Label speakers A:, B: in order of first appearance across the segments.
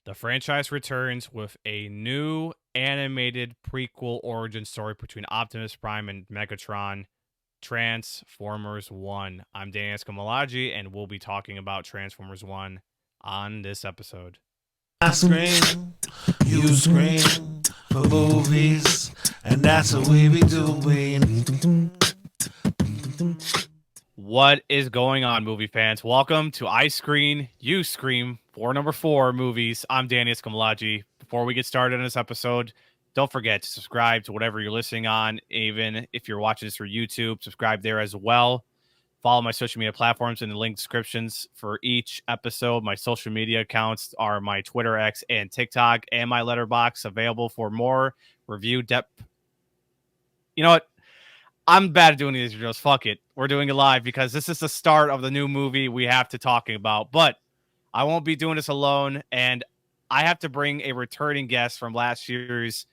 A: The franchise returns with a new animated prequel origin story between Optimus Prime and Megatron, Transformers 1. I'm Dan Escamalaji, and we'll be talking about Transformers 1 on this episode.
B: I scream, you scream for movies, and that's what we be doing.
A: What is going on, movie fans? Welcome to I Screen, You Scream for number 4 movies. I'm Danny Escamalaji. Before we get started on this episode, don't forget to subscribe to whatever you're listening on. Even if you're watching this through YouTube, subscribe there as well. Follow my social media platforms in the link descriptions for each episode. My social media accounts are my Twitter, X, and TikTok, and my Letterboxd, available for more review depth. You know what? I'm bad at doing these videos. Fuck it. We're doing it live because this is the start of the new movie we have to talk about. But I won't be doing this alone, and I have to bring a returning guest from last year's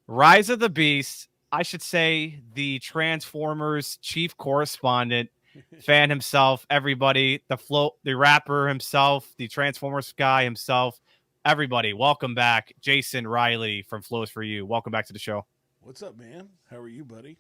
A: Rise of the Beast. I should say the Transformers chief correspondent, fan himself, everybody, the rapper himself, the Transformers guy himself, everybody. Welcome back, Jason Riley from Flows for You. Welcome back to the show.
B: What's up, man? How are you, buddy?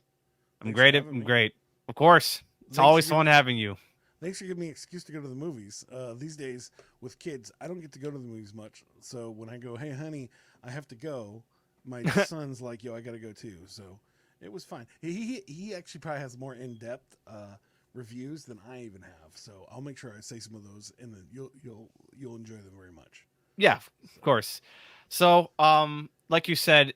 A: I'm
B: Thanks for
A: great.
B: having
A: I'm
B: me.
A: great. Of course. It's
B: Thanks
A: always
B: for
A: fun
B: giving,
A: having you.
B: thanks for giving me an excuse to go to the movies. These days, with kids, I don't get to go to the movies much. So when I go, hey, honey, I have to go, my son's like, yo, I got to go too. So it was fine. He actually probably has more in-depth reviews than I even have. So I'll make sure I say some of those, and then you'll enjoy them very much.
A: Yeah, of course. So, like you said,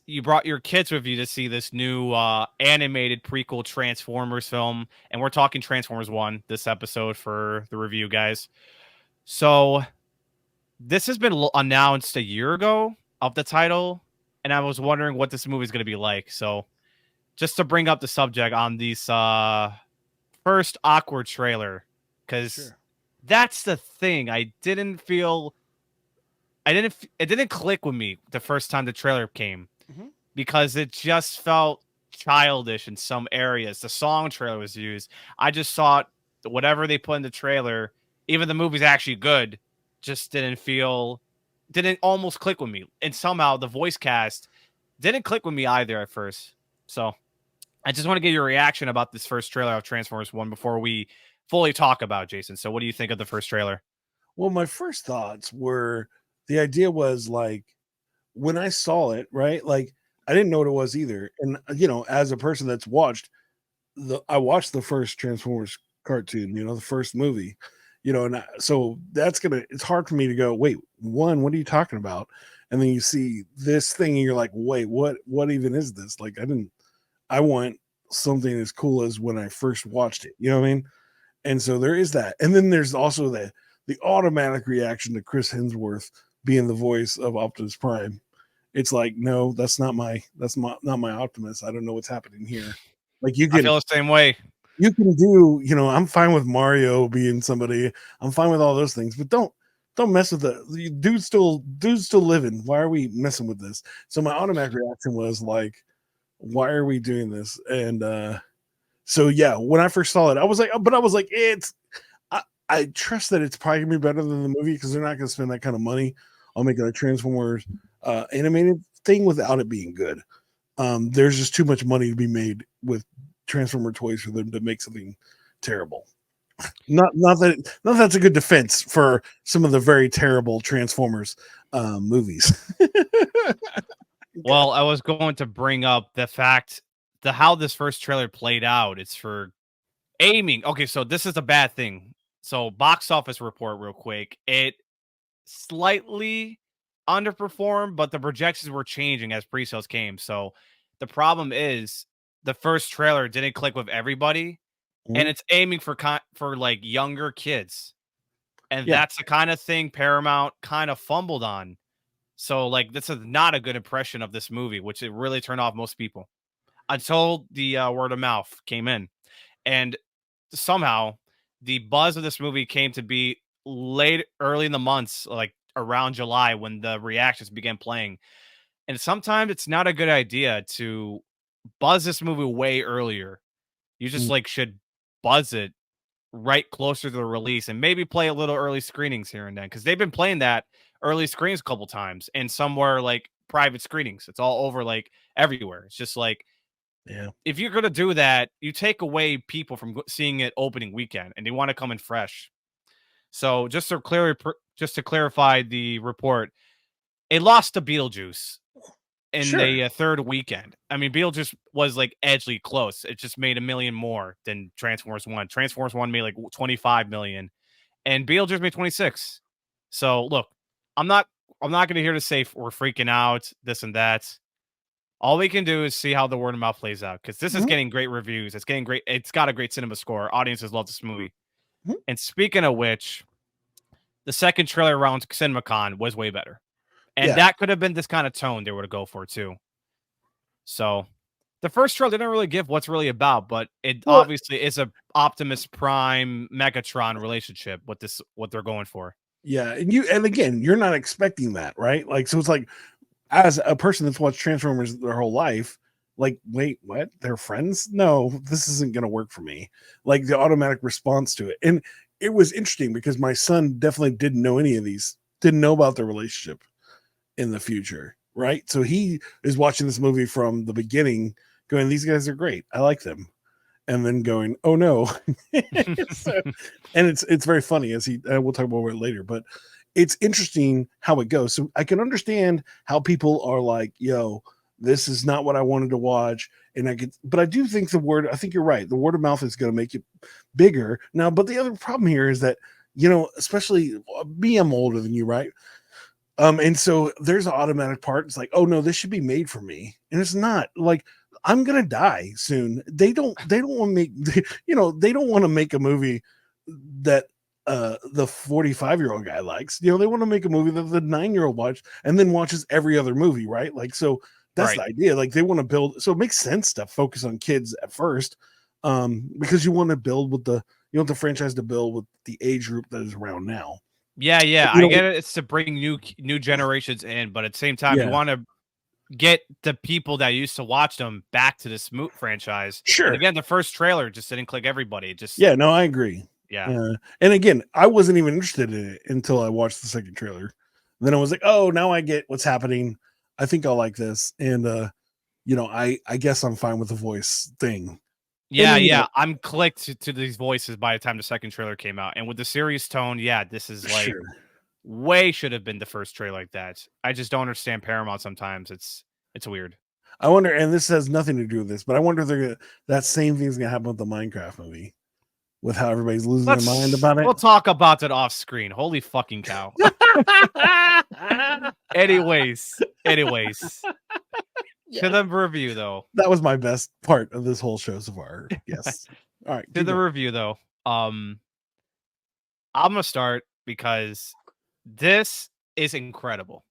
A: you brought your kids with you to see this new animated prequel Transformers film, and we're talking Transformers 1 this episode for the review, guys. So, this has been announced a year ago of the title, and I was wondering what this movie is going to be like. So, just to bring up the subject on these first awkward trailer, because
B: Sure.
A: that's the thing. It didn't click with me the first time the trailer came
B: Mm-hmm.
A: because it just felt childish in some areas. The song trailer was used. I just thought whatever they put in the trailer, even the movie's actually good, just didn't almost click with me. And somehow the voice cast didn't click with me either at first. So I just want to get your reaction about this first trailer of Transformers 1 before we fully talk about it, Jason. So what do you think of the first trailer?
B: Well, my first thoughts were the idea was like when I saw it, right? Like I didn't know what it was either. And as a person that's I watched the first Transformers cartoon, the first movie, so it's hard for me to go, wait, what are you talking about? And then you see this thing and you're like, wait, what even is this? Like I want something as cool as when I first watched it. You know what I mean? And so there is that. And then there's also the automatic reaction to Chris Hemsworth being the voice of Optimus Prime. It's like, no, not my Optimus. I don't know what's happening here. Like
A: I feel the same way.
B: you can do, I'm fine with Mario being somebody. I'm fine with all those things, but don't mess with the dude's still living. Why are we messing with this? So my automatic reaction was like, why are we doing this? And so yeah, when I first saw it, I was like, I trust that it's probably gonna be better than the movie because they're not gonna spend that kind of money on making a Transformers animated thing without it being good. There's just too much money to be made with Transformer toys for them to make something terrible. Not that's a good defense for some of the very terrible Transformers movies.
A: Well, I was going to bring up the fact how this first trailer played out. It's for aiming. Okay, so this is a bad thing. So box office report real quick. It slightly underperformed, but the projections were changing as pre-sales came. So the problem is the first trailer didn't click with everybody, and
B: Mhm.
A: it's aiming for like younger kids. And
B: Yeah,
A: that's the kind of thing Paramount kind of fumbled on. So like this is not a good impression of this movie, which it really turned off most people until the word of mouth came in. And somehow the buzz of this movie came to be early in the months, like around July when the reactions began playing. And sometimes it's not a good idea to buzz this movie way earlier. You just
B: mm,
A: like should buzz it right closer to the release and maybe play a little early screenings here and then because they've been playing that early screens a couple times, and some were like private screenings. It's all over like everywhere. It's just like
B: Yeah.
A: if you're gonna do that, you take away people from seeing it opening weekend, and they want to come in fresh. So just to clarify the report, it lost to Beetlejuice in
B: Sure.
A: the third weekend. I mean, Beetlejuice was like edgely close. It just made a million more than Transformers One. Transformers One made like 25 million, and Beetlejuice made 26. So look, I'm not I'm not gonna here to say we're freaking out this and that. All we can do is see how the word of mouth plays out because this is
B: Mhm,
A: getting great reviews. It's getting great. It's got a great cinema score. Audiences love this movie.
B: mhm.
A: And speaking of which, the second trailer around CinemaCon was way better. And
B: Yeah.
A: that could have been this kind of tone they were to go for too. So the first trailer didn't really give what's really about, but it
B: Well,
A: obviously is a Optimus Prime Megatron relationship. What they're going for.
B: yeah, and again, you're not expecting that, right? Like, so it's like, as a person that's watched Transformers their whole life, like, wait, what? They're friends? No, this isn't gonna work for me. Like the automatic response to it. And it was interesting because my son definitely didn't know any of these, didn't know about their relationship in the future, right? So he is watching this movie from the beginning, going, "These guys are great. I like them." And then going, "Oh no." So, and it's very funny as he we'll talk about it later, but it's interesting how it goes. So I can understand how people are like, "Yo, this is not what I wanted to watch." And but I do think I think you're right. The word of mouth is going to make it bigger now. But the other problem here is that, especially me, I'm older than you, right? And so there's an automatic part. It's like, oh no, this should be made for me. And it's not. Like, I'm gonna die soon. They don't want to make they don't want to make a movie that the 45-year-old guy likes. They want to make a movie that the 9-year-old watch and then watches every other movie, right? Like, so that's
A: Right.
B: the idea. Like, they want to build, so it makes sense to focus on kids at first. Because you want to build with you want the franchise to build with the age group that is around now.
A: Yeah, yeah,
B: You
A: I
B: know,
A: get it. It's to bring new generations in, but at the same time, you
B: yeah,
A: want to get the people that used to watch them back to this franchise. And
B: sure.
A: again, the first trailer just didn't click everybody. It just
B: Yeah, no, I agree.
A: yeah.
B: And again, I wasn't even interested in it until I watched the second trailer. Then I was like, "Oh, now I get what's happening. I think I'll like this." And I guess I'm fine with the voice thing. And
A: Yeah,
B: then,
A: yeah. I'm clicked to these voices by the time the second trailer came out. And with the serious tone, yeah, this is like
B: sure.
A: way should have been the first trailer like that. I just don't understand Paramount sometimes. It's weird.
B: I wonder, and this has nothing to do with this, but I wonder if that same thing's gonna happen with the Minecraft movie, with how everybody's losing their mind about it.
A: We'll talk about it off screen. Holy fucking cow. anyways. To
B: Yes.
A: the review though.
B: That was my best part of this whole show so far. Yes. All right,
A: To
B: keep
A: the
B: going.
A: review though. Um I'm gonna start because this is incredible.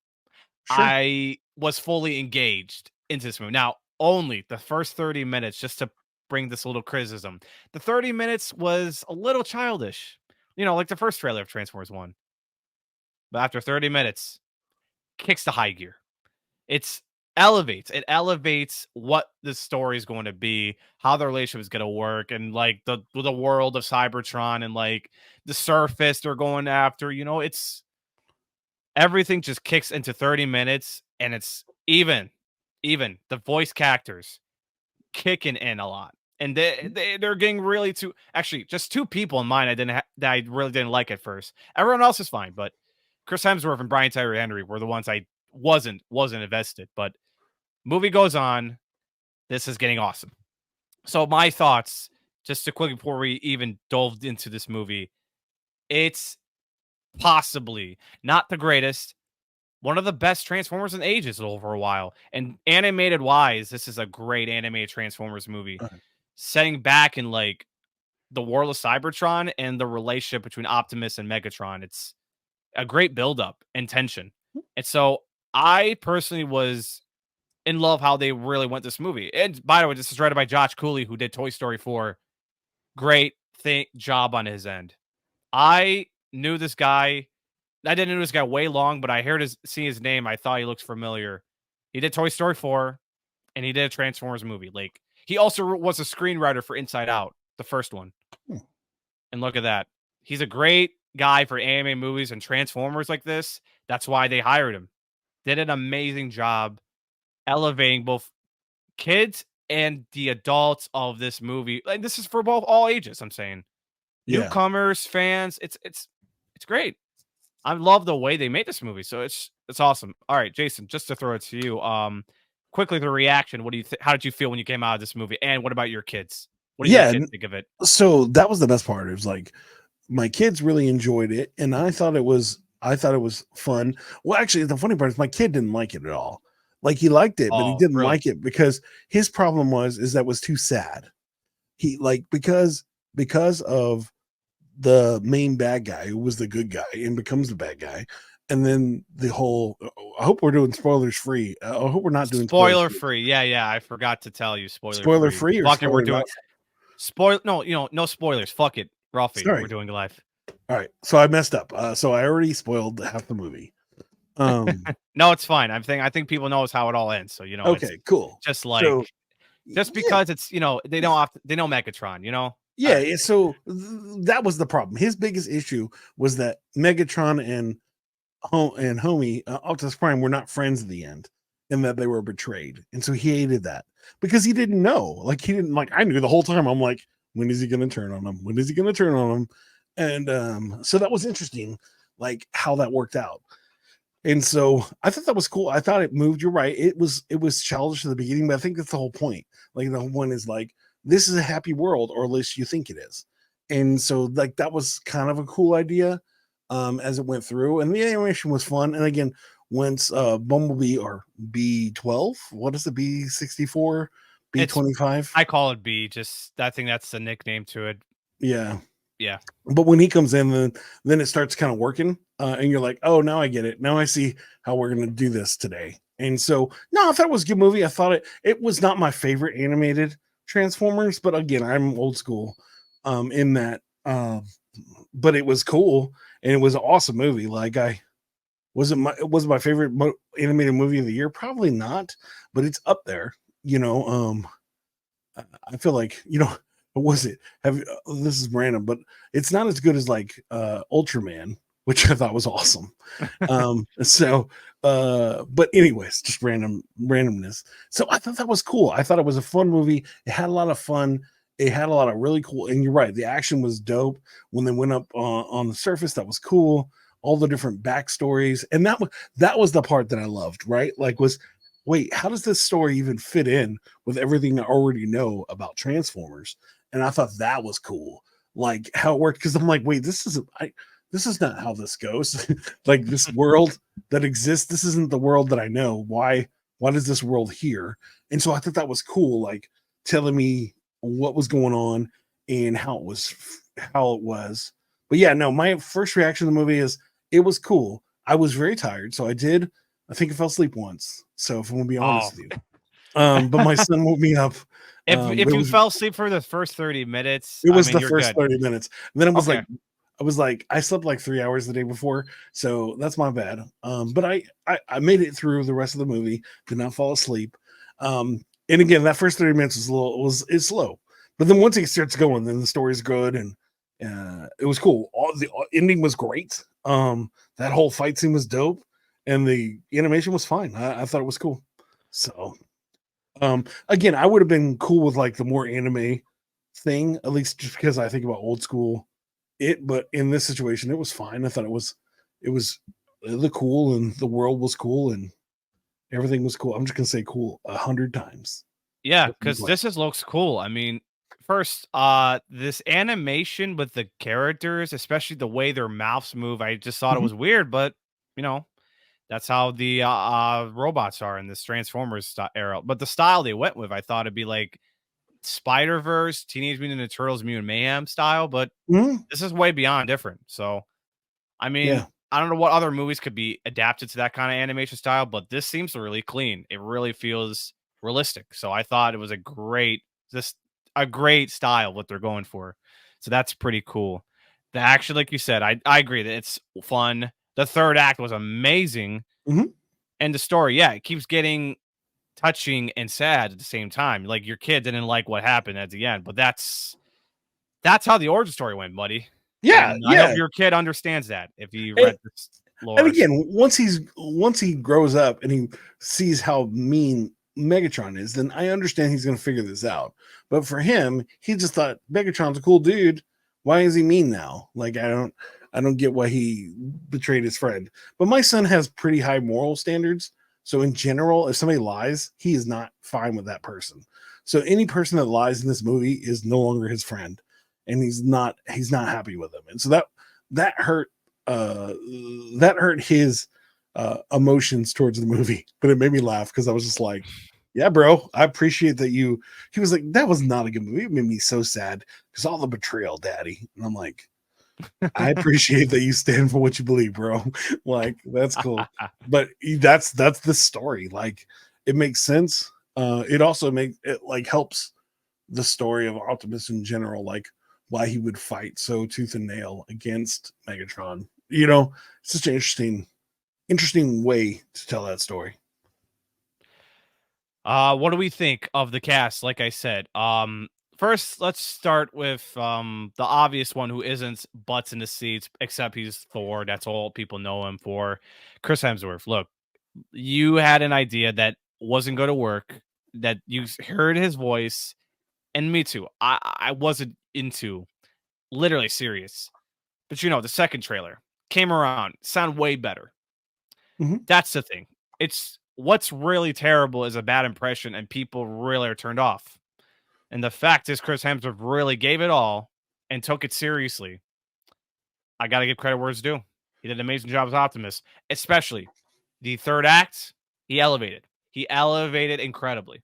B: Sure.
A: I was fully engaged into this movie. Now, only the first 30 minutes, just to bring this little criticism. The 30 minutes was a little childish, like the first trailer of Transformers 1. But after 30 minutes, kicks the high gear. It elevates what the story is going to be, how the relationship is going to work, and like the world of Cybertron and like the surface they're going after. It's everything just kicks into 30 minutes, and it's even the voice characters kicking in a lot. And they're getting really two, actually just two people in mind that I really didn't like at first. Everyone else is fine, but Chris Hemsworth and Brian Tyree Henry were the ones I wasn't invested. But movie goes on. This is getting awesome. So my thoughts, just to quickly before we even dove into this movie, it's possibly not the greatest, one of the best Transformers in ages over a while. And animated wise, this is a great animated Transformers movie.
B: Uh,
A: Setting back in like the world of Cybertron and the relationship between Optimus and Megatron. It's a great buildup and tension. And so I personally was in love how they really went this movie. And by the way, this is directed by Josh Cooley, who did Toy Story 4. Great job on his end. I knew this guy. I didn't know this guy way long, but I see his name. I thought he looks familiar. He did Toy Story 4 and he did a Transformers movie. Like he also was a screenwriter for Inside Out, the first one.
B: hmm,
A: And look at that. He's a great guy for anime movies and Transformers like this. That's why they hired him. Did an amazing job elevating both kids and the adults of this movie. And this is for both all ages, I'm saying.
B: Yeah.
A: Newcomers, fans, it's great. I love the way they made this movie. So it's awesome. All right, Jason, just to throw it to you, quickly the reaction. What do you how did you feel when you came out of this movie? And what about your kids? What do your
B: Yeah.
A: kids think of it?
B: So that was the best part. It was like my kids really enjoyed it, and I thought it was fun. Well, actually, the funny part is my kid didn't like it at all. Like he liked it, but he
A: Oh,
B: didn't
A: really?
B: like it because his problem was is that it was too sad. He like because of the main bad guy who was the good guy and becomes the bad guy, and then the whole. I hope we're doing spoilers free. I hope we're not doing spoilers
A: Spoiler
B: free.
A: free. Yeah, yeah. I forgot to tell you. Spoiler
B: Spoiler
A: free.
B: free or
A: Fuck it. We're
B: spoiler
A: doing
B: not.
A: spoil. No, no spoilers. Fuck it. Ralphie, we're
B: Sorry.
A: doing live.
B: All right. So I messed up. So I already spoiled half the movie.
A: No, it's fine. I think people knows how it all ends. So it's
B: Okay, cool.
A: just
B: So
A: just
B: yeah,
A: because it's they don't have they know Megatron. All
B: yeah.
A: right.
B: So that was the problem. His biggest issue was that Megatron and Homie Optimus Prime were not friends at the end, and that they were betrayed, and so he hated that because he didn't know. Like he didn't like. I knew the whole time. I'm like, when is he going to turn on him? When is he going to turn on him? And so that was interesting, like how that worked out. And so I thought that was cool. I thought it moved. You're right. It was childish at the beginning, but I think that's the whole point. Like the whole point is like this is a happy world, or at least you think it is. And so like that was kind of a cool idea as it went through, and the animation was fun. And again, once Bumblebee or B12, what is the B64,
A: It's
B: B25?
A: I call it B. Just I think that's the nickname to it.
B: Yeah,
A: Yeah.
B: but when he comes in, then it starts kind of working, and you're like, oh, now I get it. Now I see how we're gonna do this today. And so, no, I thought it was a good movie. I thought it was not my favorite animated Transformers, but again, I'm old school, in that, but it was cool and it was an awesome movie. Like it was my favorite animated movie of the year, probably not, but it's up there. You know, I feel like what was it? This is random, but it's not as good as like Ultraman, which I thought was awesome. So but anyways, just randomness. So I thought that was cool. I thought it was a fun movie. It had a lot of fun. It had a lot of really cool, and you're right, the action was dope when they went up on the surface. That was cool. All the different backstories, and that was the part that I loved. Right, like was wait, how does this story even fit in with everything I already know about Transformers? And I thought that was cool, like how it worked. Because I'm like, wait, this is not how this goes. Like this world that exists, this isn't the world that I know. Why does this world here? And so I thought that was cool, like telling me what was going on and how it was. But yeah, no, my first reaction to the movie is it was cool. I was very tired, so I think I fell asleep once. So if I'm gonna be honest
A: Oh.
B: with you. But my son woke me up.
A: If you fell asleep for the first 30 minutes,
B: It
A: I
B: was
A: mean
B: the
A: you're
B: first
A: good.
B: 30 minutes. And then
A: Okay.
B: I was like, I slept like 3 hours the day before, so that's my bad. But I made it through the rest of the movie, did not fall asleep. And again, that first 30 minutes is slow. But then once it starts going, then the story's good and it was cool. The ending was great. That whole fight scene was dope, and the animation was fine. I thought it was cool. So again, I would have been cool with like the more anime thing, at least just because I think about old school but in this situation, it was fine. I thought it was the cool and the world was cool and everything was cool. I'm just gonna say cool 100 times.
A: Yeah,
B: It was
A: because
B: like,
A: this looks cool. I mean, first, this animation with the characters, especially the way their mouths move, I just thought it
B: mhm,
A: was weird, but you know, that's how the robots are in this Transformers era. But the style they went with, I thought it'd be like Spider Verse, Teenage Mutant Ninja Turtles, Mutant Mayhem style, but
B: mhm,
A: this is way beyond different. So, I mean,
B: yeah,
A: I don't know what other movies could be adapted to that kind of animation style, but this seems really clean. It really feels realistic. So I thought it was just a great style what they're going for. So that's pretty cool. The action, like you said, I agree that it's fun. The third act was amazing,
B: mhm,
A: and the story, yeah, it keeps getting touching and sad at the same time. Like your kid didn't like what happened at the end, but that's how the origin story went, buddy.
B: Yeah,
A: And I hope
B: yeah.
A: your kid understands that if he
B: And,
A: read this
B: and
A: lore.
B: again, once he grows up and he sees how mean Megatron is, then I understand he's going to figure this out. But for him, he just thought Megatron's a cool dude. Why is he mean now? Like I don't get why he betrayed his friend. But my son has pretty high moral standards. So in general, if somebody lies, he is not fine with that person. So any person that lies in this movie is no longer his friend, and he's not happy with him. And so that hurt uh that hurt his emotions towards the movie, but it made me laugh because I was just like, yeah, bro, I appreciate that you. He was like, that was not a good movie. It made me so sad because all the betrayal, daddy. And I'm like, I appreciate that you stand for what you believe, bro. Like, that's cool. But that's the story. Like, it makes sense. It also makes it like helps the story of Optimus in general, like why he would fight so tooth and nail against Megatron. It's such an interesting way to tell that story.
A: What do we think of the cast? Like I said, first let's start with the obvious one who isn't butts in the seats, except he's Thor. That's all people know him for. Chris Hemsworth. Look, you had an idea that wasn't going to work, that you heard his voice, and me too. I wasn't into literally serious. But the second trailer came around, sound way better.
B: Mhm.
A: That's the thing. It's what's really terrible is a bad impression, and people really are turned off. And the fact is, Chris Hemsworth really gave it all and took it seriously. I got to give credit where it's due. He did an amazing job as Optimus, especially the third act. He elevated. He elevated incredibly.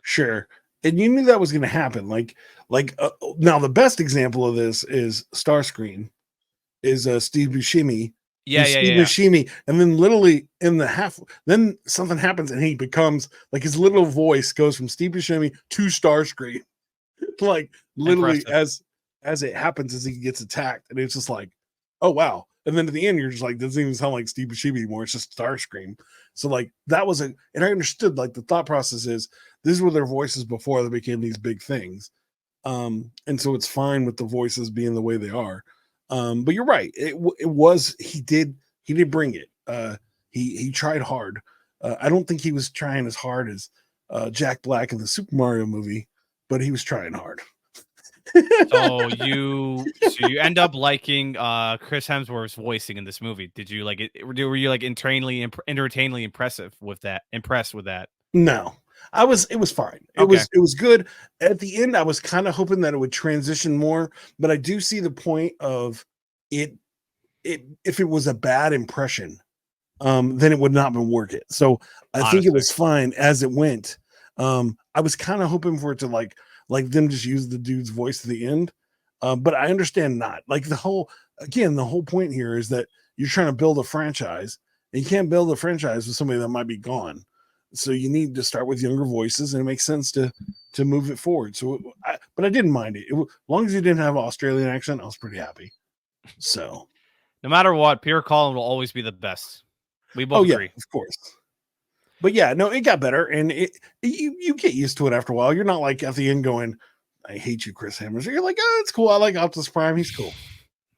B: Sure. And you knew that was going to happen. Now the best example of this is Starscream, is Steve Buscemi.
A: Yeah,
B: He's
A: yeah,
B: Steve
A: yeah, yeah.
B: Buscemi, and then literally in the half, then something happens, and he becomes like his little voice goes from Steve Buscemi to Starscream, like literally
A: Impressive.
B: as it happens as he gets attacked, and it's just like, oh wow. And then at the end, you're just like, doesn't even sound like Steve Buscemi anymore. It's just Starscream. So like that was and I understood like the thought process is these were their voices before they became these big things. And so it's fine with the voices being the way they are. But you're right. It was he did bring it. He tried hard. I don't think he was trying as hard as Jack Black in the Super Mario movie, but he was trying hard.
A: So you end up liking Chris Hemsworth's voicing in this movie. Did you like it? Were you like entertainingly impressed with that?
B: No, it was fine.
A: Okay.
B: It was good. At the end, I was kind of hoping that it would transition more, but I do see the point of it. If it was a bad impression, then it would not have been worth it. So I think it
A: Honestly.
B: was fine as it went. I was kind of hoping for it to like them just use the dude's voice at the end. But I understand not. Like the whole point here is that you're trying to build a franchise, and you can't build a franchise with somebody that might be gone. So you need to start with younger voices, and it makes sense to move it forward. But I didn't mind it. As long as you didn't have an Australian accent, I was pretty happy. So,
A: No matter what, Peter Cullen will always be the best. We both
B: oh yeah,
A: agree.
B: of course. But yeah, no, it got better, and you get used to it after a while. You're not like at the end going, "I hate you, Chris Hammers." You're like, "Oh, it's cool. I like Optimus Prime. He's cool."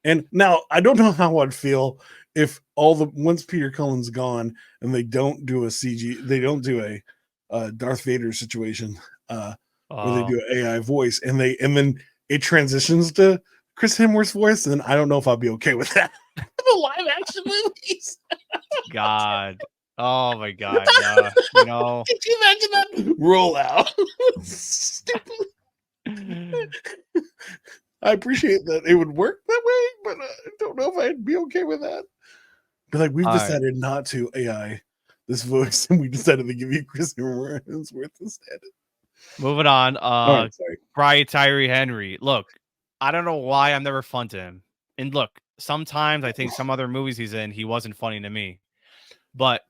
B: And now I don't know how I'd feel if once Peter Cullen's gone and they don't do a CG, they don't do a Darth Vader situation where they
A: Oh,
B: do an AI voice, and then it transitions to Chris Hemsworth's voice. Then I don't know if I'll be okay with that. The live action movies.
A: God. Oh my God.
B: Could you imagine that roll out? Stupid. I appreciate that it would work that way, but I don't know if I'd be okay with that. But like we've
A: All right.
B: decided not to AI this voice, and we decided to give you Chris Hemsworth instead.
A: Moving on.
B: All right, sorry.
A: Brian Tyree Henry. Look, I don't know why I'm never fun to him. And look, sometimes I think some other movies he's in, he wasn't funny to me. But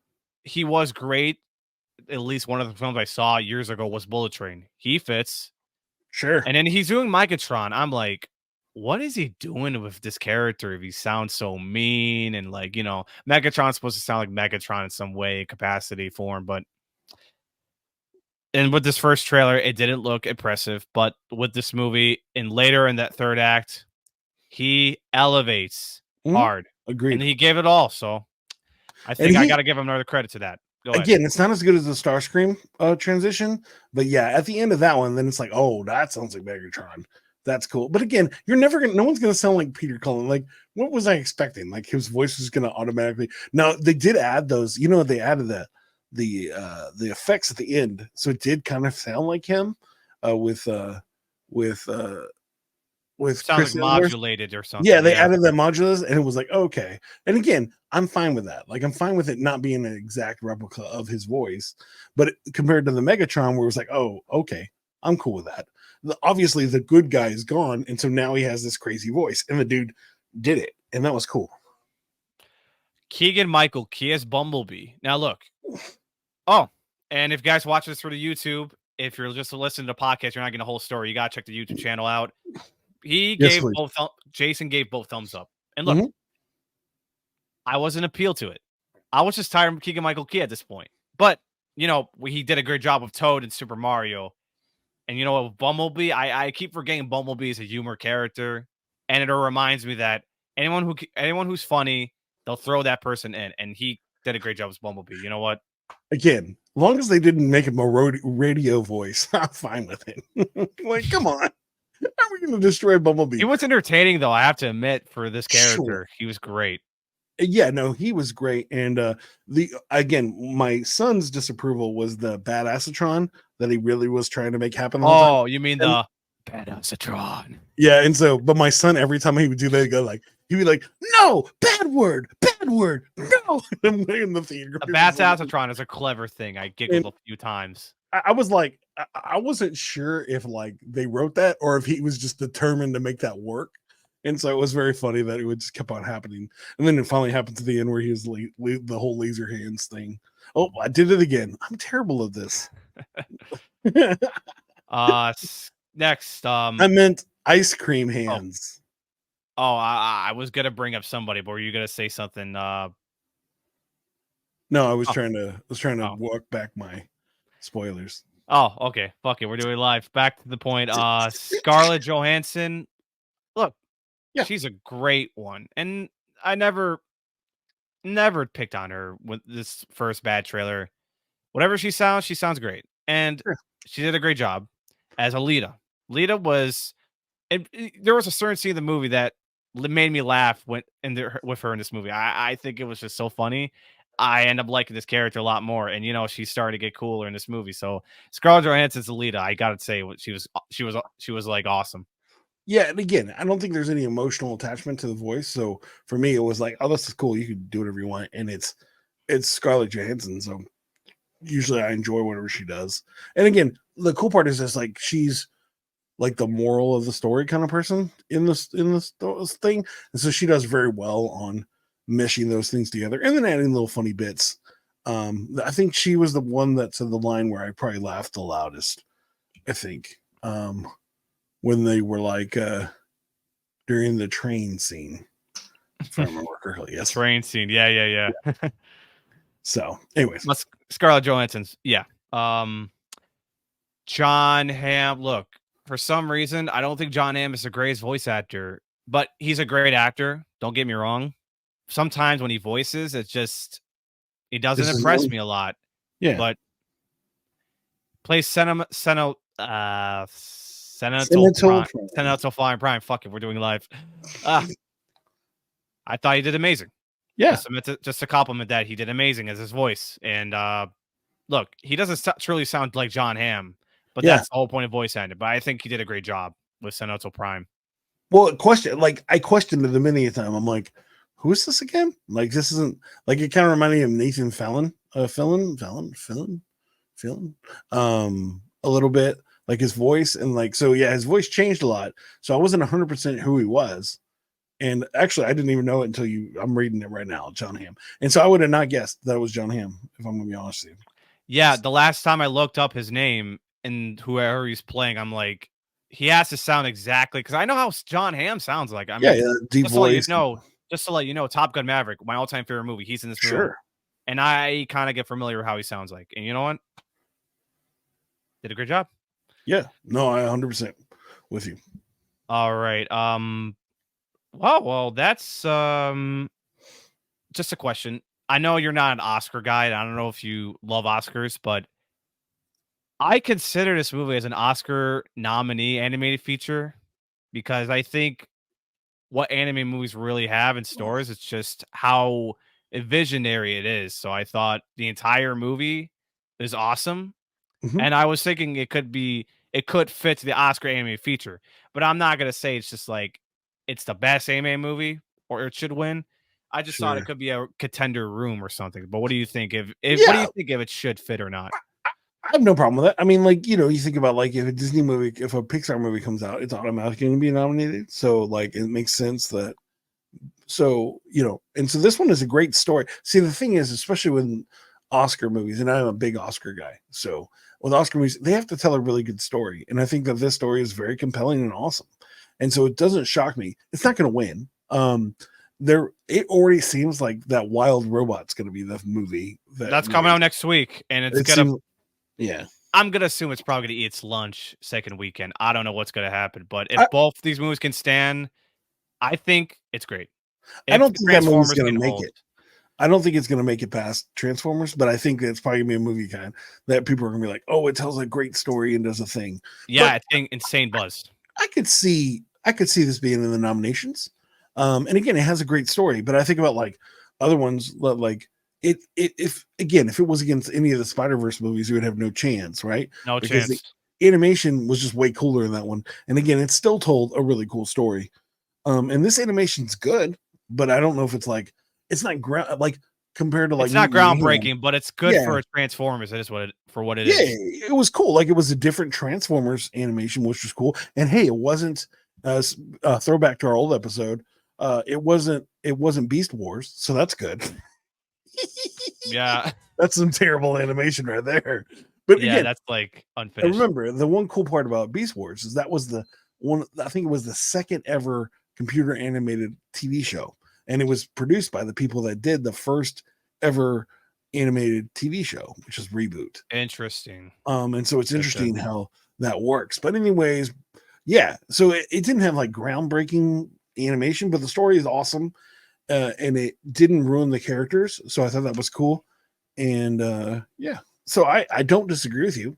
A: he was great. At least one of the films I saw years ago was Bullet Train. He fits.
B: Sure.
A: And then he's doing Megatron. I'm like, what is he doing with this character if he sounds so mean? And like, Megatron's supposed to sound like Megatron in some way, capacity, form. But and with this first trailer, it didn't look impressive. But with this movie and later in that third act, He elevates
B: Mhm.
A: hard, and
B: Agreed.
A: he gave it all. So I
B: And
A: think I
B: he
A: got to give him another credit to that. Go ahead.
B: again, it's not as good as the Starscream transition, but yeah, at the end of that one, then it's like, oh, that sounds like Megatron. That's cool. But again, you're never gonna. No one's gonna sound like Peter Cullen. Like, what was I expecting? Like his voice was gonna automatically. Now they did add those. You know, they added the effects at the end, so it did kind of sound like him uh, with uh, with uh, with
A: Sounds like
B: Chris Hemsworth.
A: modulated or
B: Yeah,
A: something.
B: they
A: Yeah.
B: added that modulus, and it was like, okay. And again, I'm fine with that. Like, I'm fine with it not being an exact replica of his voice, but compared to the Megatron, where it was like, oh, okay, I'm cool with that. Obviously, the good guy is gone, and so now he has this crazy voice, and the dude did it, and that was cool.
A: Keegan Michael Key as Bumblebee. Now look. Oh, and if you guys watch this through the YouTube, if you're just listening to the podcast, you're not getting the whole story. You gotta check the YouTube channel out. He
B: Yes,
A: gave
B: please.
A: both. Jason gave both thumbs up. And look,
B: Mhm.
A: I wasn't appealed to it. I was just tired of Keegan Michael Key at this point. But he did a great job with Toad in Super Mario. And you know what, with Bumblebee, I keep forgetting Bumblebee is a humor character, and it reminds me that anyone who's funny, they'll throw that person in, and he did a great job with Bumblebee. You know what?
B: Again, as long as they didn't make him a radio voice, I'm fine with it. Like, come on. How are we going to destroy Bumblebee?
A: He was entertaining, though. I have to admit, for this
B: Sure.
A: character, he was great.
B: Yeah, no, he was great. And the again, my son's disapproval was the badassatron that he really was trying to make happen the whole time.
A: Oh, you mean
B: And
A: the Badassatron?
B: yeah, and so, but my son, every time he would do that, he'd be like, no, bad word, no. I'm in the theater.
A: The Badassatron is a clever thing. I giggled
B: And
A: a few times.
B: I was like, I wasn't sure if like they wrote that or if he was just determined to make that work. And so it was very funny that it would just kept on happening. And then it finally happened to the end where he was the whole laser hands thing. Oh, I did it again. I'm terrible at this.
A: Next,
B: I meant ice cream
A: oh,
B: hands.
A: I was gonna bring up somebody, but were you gonna say something?
B: No, I
A: Oh,
B: was trying to
A: oh,
B: walk back my spoilers.
A: okay. Fuck it, we're doing live. Back to the point. Scarlett Johansson. Look,
B: Yeah.
A: she's a great one, and I never picked on her with this first bad trailer. Whatever she sounds great, and
B: Sure.
A: she did a great job as Alita. Lita was, and there was a certain scene in the movie that made me laugh with her in this movie. I think it was just so funny. I end up liking this character a lot more, and she's starting to get cooler in this movie. So Scarlett Johansson's Alita. I gotta say, she was like awesome.
B: Yeah, and again, I don't think there's any emotional attachment to the voice. So for me, it was like, oh, this is cool. You can do whatever you want. And it's Scarlett Johansson. So usually I enjoy whatever she does. And again, the cool part is just like she's like the moral of the story kind of person in this thing, and so she does very well on meshing those things together and then adding little funny bits. I think she was the one that said the line where I probably laughed the loudest. I think when they were like during the train scene, if I remember correctly.
A: The
B: Yes.
A: train scene, yeah.
B: So, anyways,
A: Scarlett Johansson's, yeah. John Hamm. Look, for some reason, I don't think John Hamm is the greatest voice actor, but he's a great actor. Don't get me wrong. Sometimes when he voices, it's just he doesn't
B: this is
A: impress me a lot.
B: yeah,
A: But plays Senator
B: Senator
A: Prime.
B: Prime.
A: Senator Flying Prime. Fuck it, we're doing live. Ah, I thought he did amazing.
B: Yeah,
A: Just to compliment that he did amazing as his voice. And look, he doesn't truly sound like John Hamm, but
B: yeah.
A: that's the whole point of voice acting. But I think he did a great job with Senator Prime.
B: Well, I questioned it a many a time. I'm like, who is this again? Like, this isn't like it kind of reminded me of Nathan Fallon, a little bit like his voice and like so. Yeah, his voice changed a lot. So I wasn't 100% who he was. And actually, I didn't even know it until I'm reading it right now, John Hamm. And so I would have not guessed that was John Hamm, if I'm going to be honest with you.
A: Yeah, the last time I looked up his name and whoever he's playing, I'm like, he has to sound exactly because I know how John Hamm sounds like. I
B: Yeah,
A: mean,
B: yeah, deep voice.
A: just to let you know, Top Gun Maverick, my all-time favorite movie. He's in this movie,
B: Sure.
A: and I kind of get familiar with how he sounds like. And you know what? Did a great job.
B: Yeah. No, I 100% with you.
A: All right. Well, that's just a question. I know you're not an Oscar guy, and I don't know if you love Oscars, but I consider this movie as an Oscar nominee animated feature because I think what anime movies really have in stores, it's just how visionary it is. So I thought the entire movie is awesome.
B: Mhm.
A: And I was thinking it could fit the Oscar anime feature, but I'm not gonna say it's just like it's the best anime movie or it should win. I just thought it
B: Sure.
A: could be a contender room or something. But what do you think if what do you
B: Yeah,
A: think if it should fit or not?
B: I have no problem with that. I mean, like, you think about like if a Disney movie, if a Pixar movie comes out, it's automatically going to be nominated. So like it makes sense that and so this one is a great story. See, the thing is, especially with Oscar movies, and I'm a big Oscar guy. So with Oscar movies, they have to tell a really good story. And I think that this story is very compelling and awesome. And so it doesn't shock me. It's not going to win. It already seems like that Wild Robot's going to be the movie that
A: That's coming out
B: wins.
A: next week, and it's
B: It
A: gonna.
B: seems, yeah.
A: I'm gonna assume it's probably gonna eat its lunch second weekend. I don't know what's gonna happen, but if
B: I,
A: both these movies can stand, I think it's great.
B: I
A: If
B: don't think that movie's
A: Transformers
B: going
A: can
B: to make
A: hold,
B: it. I don't think it's going to make it past Transformers, but I think it's probably going to be a movie kind that people are going to be like, "Oh, it tells a great story and does a thing."
A: yeah,
B: But
A: it's getting insane buzz.
B: I could see this being in the nominations. And again, it has a great story, but I think about like other ones like if it was against any of the Spider-Verse movies, you would have no chance, right?
A: No
B: Because the
A: chance.
B: animation was just way cooler in that one. And again, it still told a really cool story. And this animation's good, but I don't know if it's like it's not like compared to like
A: It's not
B: Mutant Mayhem.
A: groundbreaking, but it's good
B: Yeah,
A: for a Transformers. It is what it for what it
B: yeah,
A: is.
B: it was cool. Like it was a different Transformers animation, which was cool. And hey, it wasn't throwback to our old episode. It wasn't Beast Wars, so that's good.
A: Yeah,
B: That's some terrible animation right there. But
A: yeah,
B: again,
A: that's like
B: I
A: unfinished.
B: remember the one cool part about Beast Wars is that was the one. I think it was the second ever computer animated TV show, and it was produced by the people that did the first ever animated TV show, which is Reboot.
A: Interesting.
B: And so it's
A: Gotcha.
B: interesting how that works. But anyways, yeah. So it didn't have like groundbreaking animation, but the story is awesome, and it didn't ruin the characters. So I thought that was cool. And yeah, so I don't disagree with you.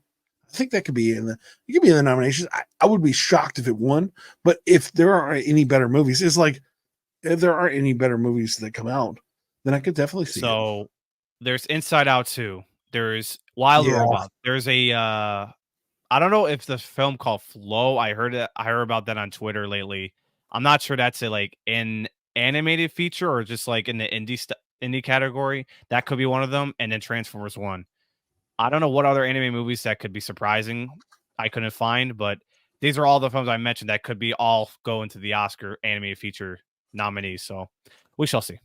B: I think that could be it could be in the nominations. I would be shocked if it won, but if there aren't any better movies, it's like if there aren't any better movies that come out, then I could definitely see it.
A: So there's Inside Out 2. There's Wild
B: Yeah,
A: Robot. There's a I don't know if the film called Flow. I heard about that on Twitter lately. I'm not sure that's a like an animated feature or just like in the indie category. That could be one of them. And then Transformers 1. I don't know what other anime movies that could be surprising. I couldn't find, but these are all the films I mentioned that could be all go into the Oscar animated feature nominees. So we shall see.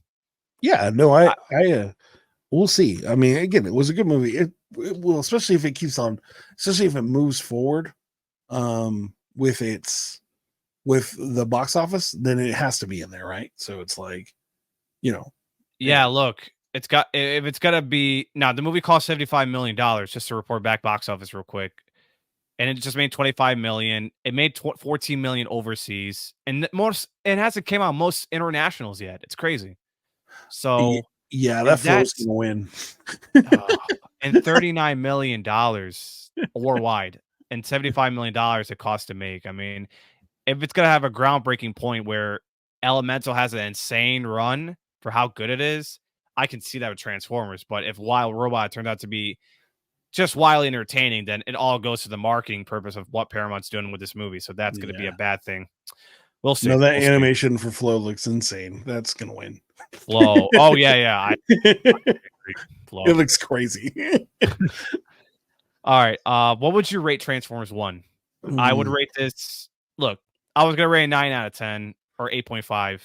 B: yeah. No,
A: I,
B: we'll see. I mean, again, it was a good movie. It will, especially if it keeps on, especially if it moves forward, with the box office, then it has to be in there, right? So it's like, you know,
A: yeah,
B: yeah,
A: look, it's got if it's gonna be now the movie cost $75 million just to report back box office real quick, and it just made 25 million. It made 14 million overseas, and most it hasn't came out most internationals yet. It's crazy. So
B: yeah, that
A: and
B: flow's
A: that's
B: gonna win.
A: uh, and $39 million worldwide, and $75 million it cost to make. I mean, if it's gonna have a groundbreaking point where Elemental has an insane run for how good it is, I can see that with Transformers. But if Wild Robot turned out to be just wildly entertaining, then it all goes to the marketing purpose of what Paramount's doing with this movie. So that's gonna be a
B: Yeah.
A: bad thing. We'll see.
B: No, that
A: We'll see.
B: animation for Flow looks insane. That's gonna win.
A: Flow. Oh yeah, yeah. I
B: It
A: agree. Flow.
B: looks crazy.
A: All right. What would you rate Transformers 1? I would
B: Mm,
A: rate this. Look, I was gonna rate a 9 out of 10 or 8.5.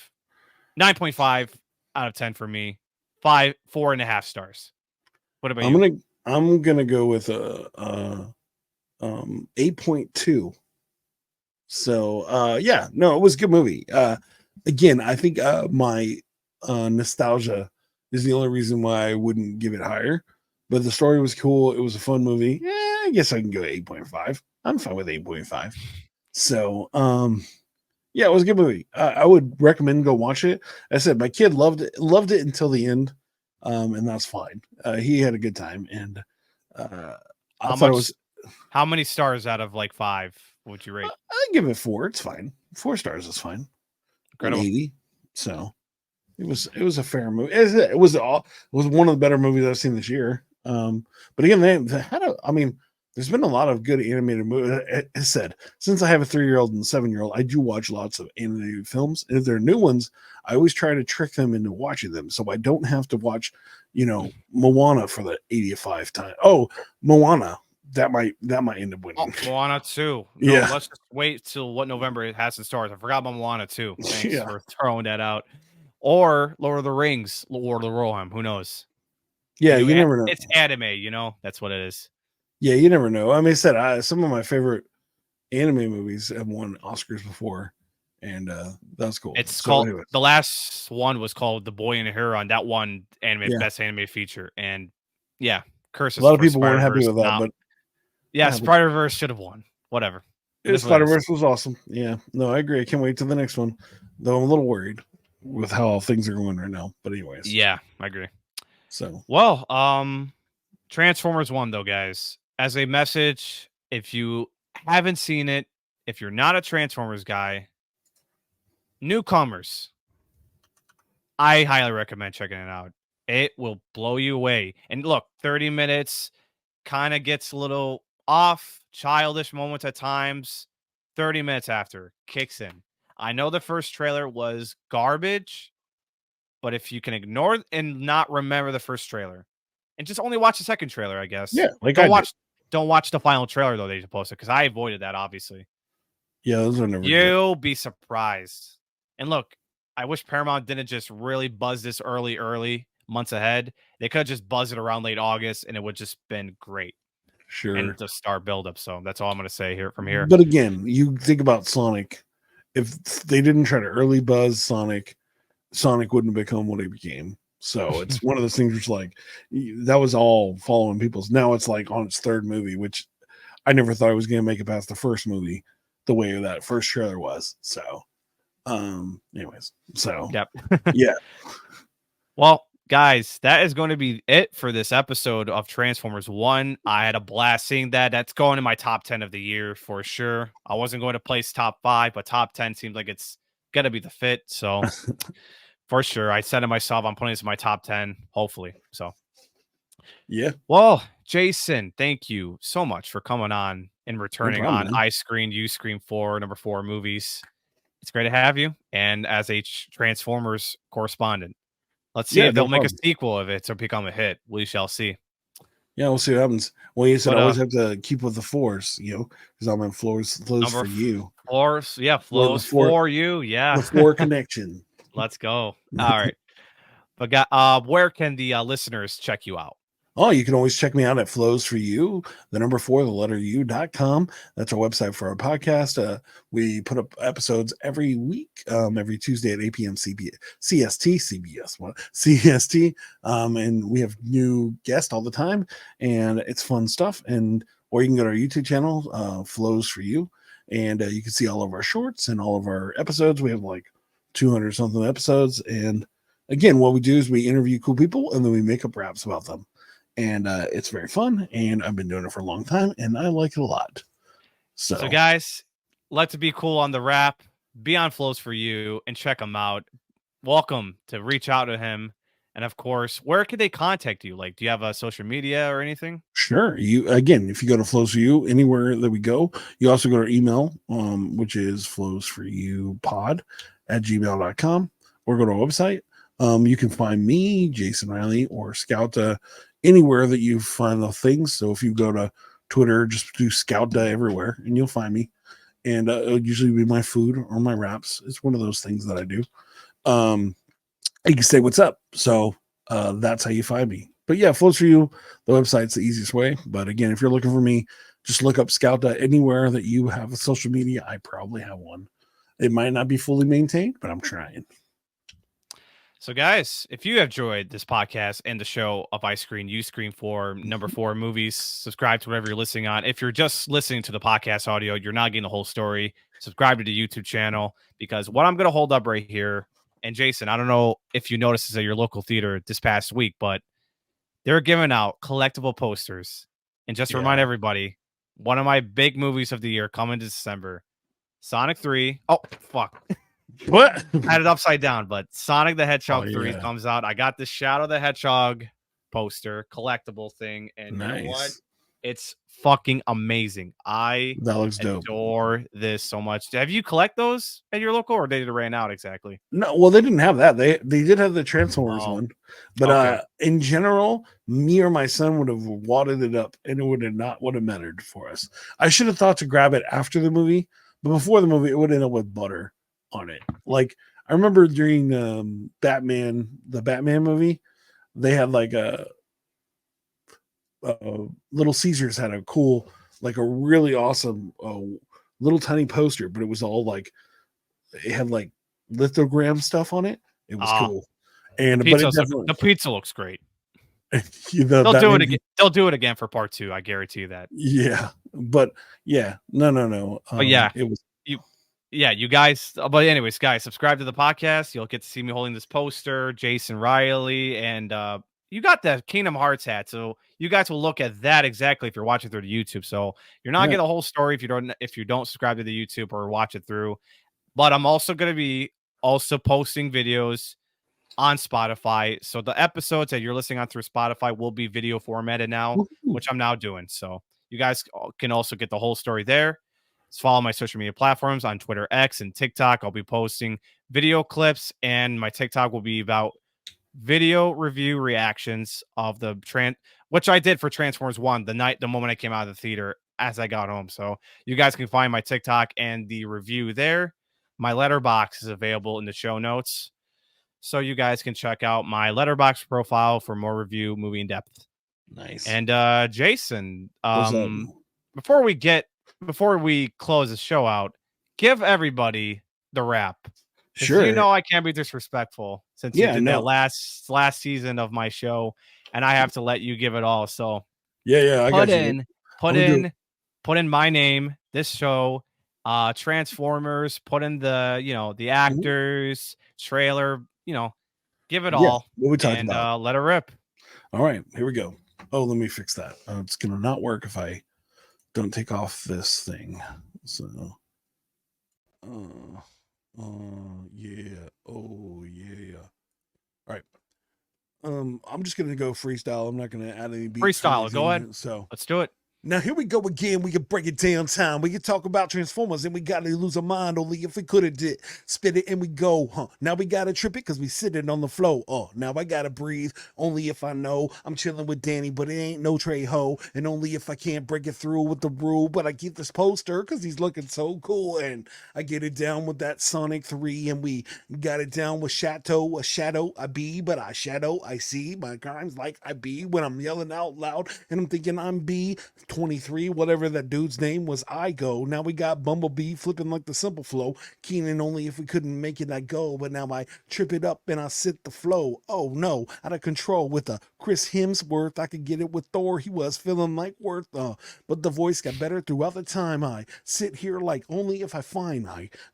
A: 9.5 out of 10 for me. 4.5 stars. What about
B: I'm
A: you?
B: gonna I'm gonna go with a, 8.2. So yeah, no, it was a good movie. Again, I think my nostalgia is the only reason why I wouldn't give it higher. But the story was cool. It was a fun movie. Yeah, I guess I can go 8.5. I'm fine with 8.5. So Yeah, it was a good movie. I would recommend go watch it. I said my kid loved it until the end, and that's fine. He had a good time, and I
A: How
B: thought it
A: much?
B: was.
A: How many stars out of like 5 would you rate?
B: I give it 4. It's fine. 4 stars is fine. Not
A: Incredible.
B: 80. So it was a fair movie. It was one of the better movies I've seen this year. But again, they had a. I mean, there's been a lot of good animated movies. I said since I have a 3-year-old and 7-year-old, I do watch lots of animated films. And if they're new ones, I always try to trick them into watching them, so I don't have to watch, Moana for the 85th time. Oh, Moana. That might end up
A: Oh,
B: winning.
A: Moana 2. No,
B: Yeah,
A: let's just wait till what November it has in stars. I forgot about Moana 2. Thanks
B: yeah,
A: for throwing that out. Or Lord of the Rings, Lord of the Rohirrim. Who knows?
B: yeah. You never know.
A: It's anime, That's what it is.
B: Yeah, you never know. I mean, I said some of my favorite anime movies have won Oscars before, and that's cool.
A: It's
B: So,
A: called
B: anyways,
A: the last one was called The Boy and the Heron. That one anime
B: yeah,
A: best anime feature. And yeah,
B: a
A: curses
B: lot of
A: for
B: people weren't
A: Spider
B: happy
A: Verse.
B: with that,
A: Not
B: but
A: yeah,
B: yeah, but
A: Spider Verse should have won. Whatever. It is what it
B: Spider
A: is.
B: Verse was awesome. Yeah, no, I agree. I can't wait till the next one, though. I'm a little worried with how things are going right now. But anyways,
A: Yeah, I agree.
B: so
A: Well, Transformers 1 though, guys. As a message, if you haven't seen it, if you're not a Transformers guy, newcomers, I highly recommend checking it out. It will blow you away. And look, 30 minutes kind of gets a little off, childish moments at times. 30 minutes after kicks in. I know the first trailer was garbage, but if you can ignore and not remember the first trailer and just only watch the second trailer, I guess.
B: yeah, like I
A: Don't
B: did.
A: watch don't watch the final trailer though they posted because I avoided that obviously.
B: Yeah, those are never good.
A: You'll be surprised. And look, I wish Paramount didn't just really buzz this early, months ahead. They could have just buzzed it around late August and it would just been great. And
B: Sure,
A: just start build up. So that's all I'm gonna say here from here.
B: but again, you think about Sonic. If they didn't try to early buzz Sonic wouldn't have become what he became. So it's one of those things which like that was all following people's. Now it's like on its third movie, which I never thought I was going to make it past the first movie the way that first trailer was. So, anyways, so
A: Yep.
B: yeah,
A: Well, guys, that is going to be it for this episode of Transformers 1. I had a blast seeing that. That's going in my top 10 of the year for sure. I wasn't going to place top 5, but top 10 seems like it's going to be the fit. So, for sure, I said to myself, I'm putting this in my top 10, hopefully. So,
B: yeah,
A: well, Jason, thank you so much for coming on and
B: no
A: returning
B: problem,
A: on
B: man.
A: I Screen, You Scream 4, number 4 movies. It's great to have you. And as a Transformers correspondent, let's see
B: Yeah,
A: if
B: no
A: they'll make a
B: problem.
A: sequel of it to become a hit. We shall see.
B: Yeah, we'll see what happens. Well, you said
A: But
B: always have to keep with the force, because I'm on flows
A: number
B: for you.
A: four, yeah,
B: Or the
A: flows for you. Yeah,
B: four connection.
A: let's go. All right. But where can the listeners check you out?
B: Oh, you can always check me out at Flows for You, the number 4, the letter U.com. That's our website for our podcast. We put up episodes every week, every Tuesday at 8 p.m. CST. And we have new guests all the time, and it's fun stuff. Or you can go to our YouTube channel, Flows for You, and you can see all of our shorts and all of our episodes. We have like 200 something episodes. And again, what we do is we interview cool people and then we make up raps about them, and it's very fun, and I've been doing it for a long time and I like it a lot.
A: So,
B: So
A: guys, let's be cool on the rap. Be on flows for you and check him out. Welcome to reach out to him. And of course, where can they contact you? Like, do you have a social media or anything?
B: sure, you again, if you go to Flows for You anywhere that we go, you also go to our email, which is flowsforyoupod@gmail.com, or go to our website. You can find me, Jason Riley, or Scout, anywhere that you find the things. So if you go to Twitter, just do Scout everywhere and you'll find me. And it'll usually be my food or my wraps. It's one of those things that I do. You can say what's up. So that's how you find me. But yeah, Flows for You, the website's the easiest way. But again, if you're looking for me, just look up Scout anywhere that you have a social media. I probably have one. It might not be fully maintained, but I'm trying.
A: So, guys, if you have enjoyed this podcast and the show of I Screen, You Screen for number 4 movies, subscribe to whatever you're listening on. If you're just listening to the podcast audio, you're not getting the whole story. Subscribe to the YouTube channel because what I'm going to hold up right here, and Jason, I don't know if you noticed this at your local theater this past week, but they're giving out collectible posters. And just to remind
B: Yeah.
A: everybody, one of my big movies of the year coming December, Sonic 3. Oh, fuck.
B: What?
A: Had it upside down, but Sonic the Hedgehog 3
B: yeah.
A: comes out. I got this Shadow the Hedgehog poster, collectible thing, and you know what?
B: Nice.
A: It's fucking amazing. I
B: That looks dope.
A: adore this so much. Have you collect those at your local, or did it ran out exactly?
B: No, well, they didn't have that. They did have the Transformers
A: Oh,
B: one, but
A: okay.
B: in general, me or my son would have wadded it up, and it would have mattered for us. I should have thought to grab it after the movie, but before the movie, it would end up with butter on it. Like I remember during the Batman movie, they had like Little Caesars had a cool, like a really awesome little tiny poster, but it was all like it had like lithogram stuff on it. It was
A: Ah,
B: cool, and but it definitely
A: the pizza looks great.
B: the
A: They'll do it
B: Batman,
A: again. They'll do it again for part 2. I guarantee you that.
B: yeah, but yeah, no.
A: But yeah,
B: It was
A: you yeah, you guys. But anyways, guys, subscribe to the podcast. You'll get to see me holding this poster, Jason Riley, and you got the Kingdom Hearts hat. So you guys will look at that exactly if you're watching through the YouTube. So you're not
B: yeah.
A: getting the whole story if you don't subscribe to the YouTube or watch it through. But I'm also gonna be also posting videos on Spotify. So the episodes that you're listening on through Spotify will be video formatted now,
B: Woohoo.
A: which I'm now doing. So you guys can also get the whole story there. Just follow my social media platforms on Twitter, X, and TikTok. I'll be posting video clips, and my TikTok will be about video review reactions of which I did for Transformers 1 the moment I came out of the theater as I got home. So you guys can find my TikTok and the review there. My Letterboxd is available in the show notes. So you guys can check out my Letterboxd profile for more review movie in depth.
B: Nice.
A: And Jason,
B: What's up?
A: before we close the show out, give everybody the wrap.
B: Sure.
A: You know I can't be disrespectful since you did that
B: no.
A: last season of my show, and I have to let you give it all. So
B: Yeah, I got you.
A: Put in my name, this show, Transformers, put in the actors, trailer, give it all.
B: What we talked
A: and
B: about.
A: Let it rip.
B: All right, here we go. Oh, let me fix that. It's gonna not work if I don't take off this thing. So, yeah. Oh, yeah. All right. I'm just gonna go freestyle. I'm not gonna add any beats.
A: Freestyle. Go ahead.
B: So
A: Let's do it.
B: now here we go again. We can break it down time. We can talk about Transformers and we gotta lose our mind only if we could have did spit it and we go, huh? Now we gotta trip it because we sitting on the floor. Oh, now I gotta breathe only if I know I'm chilling with Danny, but it ain't no Trey Ho. And only if I can't break it through with the rule. But I keep this poster because he's looking so cool. And I get it down with that Sonic 3, and we got it down with Chateau, a shadow, I be, but I shadow, I see my crimes like I be when I'm yelling out loud and I'm thinking I'm B. 23, whatever that dude's name was, I go. Now we got Bumblebee flipping like the simple flow. Keenan only if we couldn't make it, I go. But now I trip it up and I sit the flow. Oh no, out of control with a Chris Hemsworth. I could get it with Thor. He was feeling like Worth. But the voice got better throughout the time. I sit here like only if I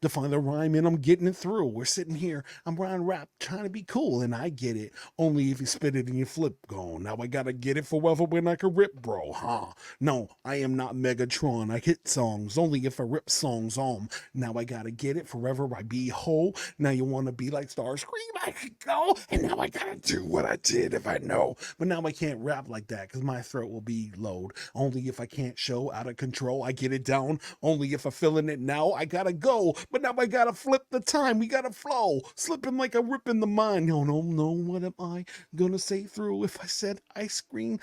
B: define the rhyme and I'm getting it through. We're sitting here, I'm Ryan Rap trying to be cool and I get it. Only if you spit it and you flip gone. Now I gotta get it forever when I can rip, bro, huh? No, I am not Megatron. I hit songs only if I rip songs on. Now I gotta get it forever. I be whole. Now you wanna be like Starscream? I could go. And now I gotta do what I did if I know. But now I can't rap like that because my throat will be load. Only if I can't show out of control. I get it down. Only if I'm feeling it now. I gotta go. But now I gotta flip the time. We gotta flow. Slipping like a rip in the mind. No. What am I gonna say through if I said ice cream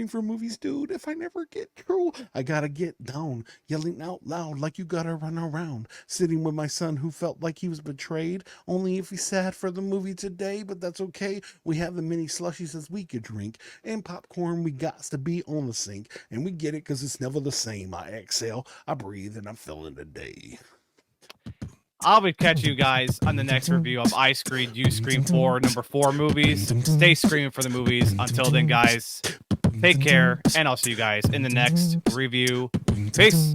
B: for movies, dude? If I never get true, I gotta get down, yelling out loud like you gotta run around, sitting with my son who felt like he was betrayed, only if he's sad for the movie today, but that's okay. We have the mini slushies as we could drink, and popcorn we got to be on the sink, and we get it because it's never the same. I exhale, I breathe, and I'm feeling the day.
A: I'll be catching you guys on the next review of I Screen, You Scream 4, number 4 movies. Stay screaming for the movies. Until then, guys, take care, and I'll see you guys in the next review. Peace.